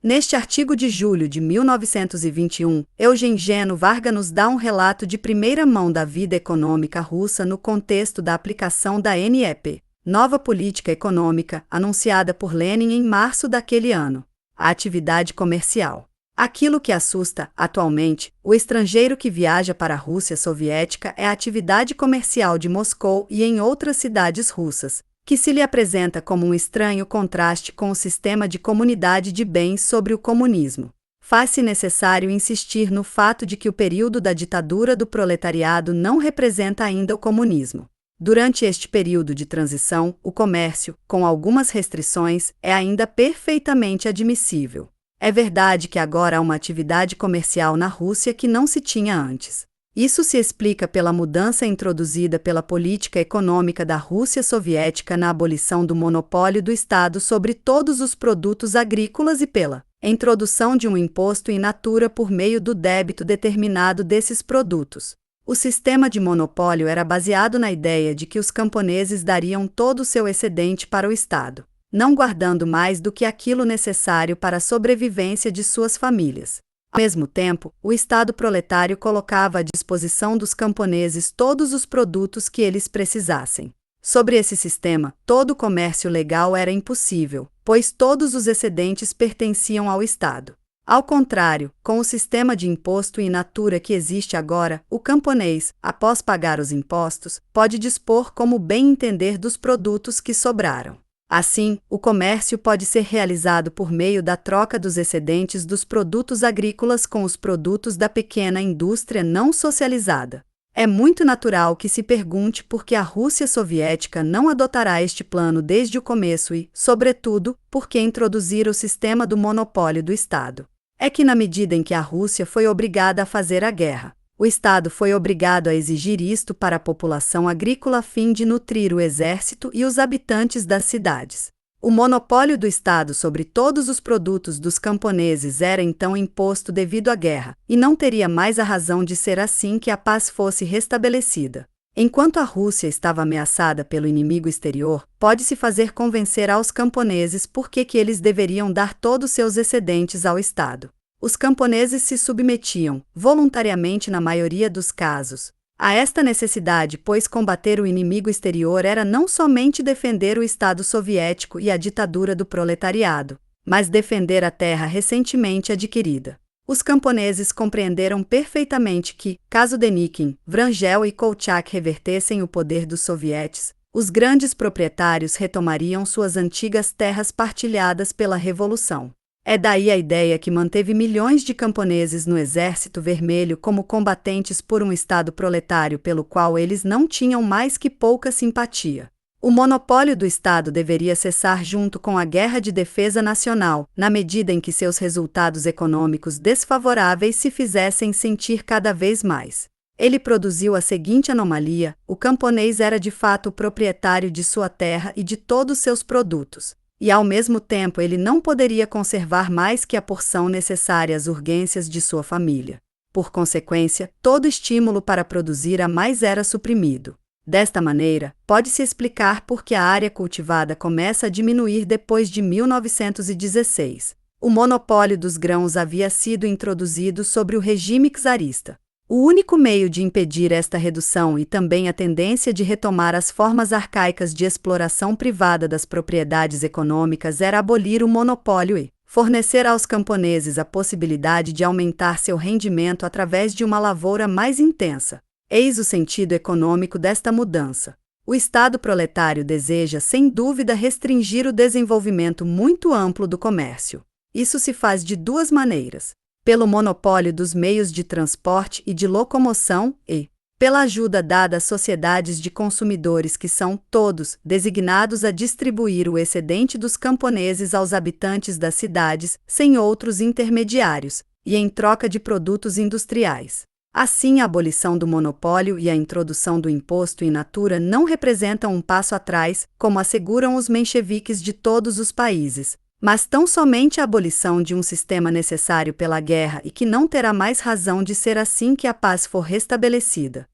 Neste artigo de julho de 1921, Eugênio Varga nos dá um relato de primeira mão da vida econômica russa no contexto da aplicação da NEP, nova política econômica, anunciada por Lenin em março daquele ano. A atividade comercial. Aquilo que assusta, atualmente, o estrangeiro que viaja para a Rússia soviética é a atividade comercial de Moscou e em outras cidades russas, que se lhe apresenta como um estranho contraste com o sistema de comunidade de bens sobre o comunismo. Faz-se necessário insistir no fato de que o período da ditadura do proletariado não representa ainda o comunismo. Durante este período de transição, o comércio, com algumas restrições, é ainda perfeitamente admissível. É verdade que agora há uma atividade comercial na Rússia que não se tinha antes. Isso se explica pela mudança introduzida pela política econômica da Rússia soviética na abolição do monopólio do Estado sobre todos os produtos agrícolas e pela introdução de um imposto in natura por meio do débito determinado desses produtos. O sistema de monopólio era baseado na ideia de que os camponeses dariam todo o seu excedente para o Estado, não guardando mais do que aquilo necessário para a sobrevivência de suas famílias. Ao mesmo tempo, o Estado proletário colocava à disposição dos camponeses todos os produtos que eles precisassem. Sobre esse sistema, todo o comércio legal era impossível, pois todos os excedentes pertenciam ao Estado. Ao contrário, com o sistema de imposto in natura que existe agora, o camponês, após pagar os impostos, pode dispor como bem entender dos produtos que sobraram. Assim, o comércio pode ser realizado por meio da troca dos excedentes dos produtos agrícolas com os produtos da pequena indústria não socializada. É muito natural que se pergunte por que a Rússia soviética não adotará este plano desde o começo e, sobretudo, por que introduzir o sistema do monopólio do Estado. É que na medida em que a Rússia foi obrigada a fazer a guerra, o Estado foi obrigado a exigir isto para a população agrícola a fim de nutrir o exército e os habitantes das cidades. O monopólio do Estado sobre todos os produtos dos camponeses era então imposto devido à guerra, e não teria mais a razão de ser assim que a paz fosse restabelecida. Enquanto a Rússia estava ameaçada pelo inimigo exterior, pode-se fazer convencer aos camponeses por que eles deveriam dar todos seus excedentes ao Estado. Os camponeses se submetiam, voluntariamente na maioria dos casos, a esta necessidade, pois combater o inimigo exterior era não somente defender o Estado soviético e a ditadura do proletariado, mas defender a terra recentemente adquirida. Os camponeses compreenderam perfeitamente que, caso Denikin, Vrangel e Kolchak revertessem o poder dos sovietes, os grandes proprietários retomariam suas antigas terras partilhadas pela Revolução. É daí a ideia que manteve milhões de camponeses no Exército Vermelho como combatentes por um Estado proletário pelo qual eles não tinham mais que pouca simpatia. O monopólio do Estado deveria cessar junto com a Guerra de Defesa Nacional, na medida em que seus resultados econômicos desfavoráveis se fizessem sentir cada vez mais. Ele produziu a seguinte anomalia: o camponês era de fato o proprietário de sua terra e de todos seus produtos. E ao mesmo tempo ele não poderia conservar mais que a porção necessária às urgências de sua família. Por consequência, todo estímulo para produzir a mais era suprimido. Desta maneira, pode-se explicar por que a área cultivada começa a diminuir depois de 1916. O monopólio dos grãos havia sido introduzido sobre o regime czarista. O único meio de impedir esta redução e também a tendência de retomar as formas arcaicas de exploração privada das propriedades econômicas era abolir o monopólio e fornecer aos camponeses a possibilidade de aumentar seu rendimento através de uma lavoura mais intensa. Eis o sentido econômico desta mudança. O Estado proletário deseja, sem dúvida, restringir o desenvolvimento muito amplo do comércio. Isso se faz de duas maneiras: pelo monopólio dos meios de transporte e de locomoção e pela ajuda dada às sociedades de consumidores que são, todos, designados a distribuir o excedente dos camponeses aos habitantes das cidades, sem outros intermediários, e em troca de produtos industriais. Assim, a abolição do monopólio e a introdução do imposto in natura não representam um passo atrás, como asseguram os mencheviques de todos os países, mas tão somente a abolição de um sistema necessário pela guerra e que não terá mais razão de ser assim que a paz for restabelecida.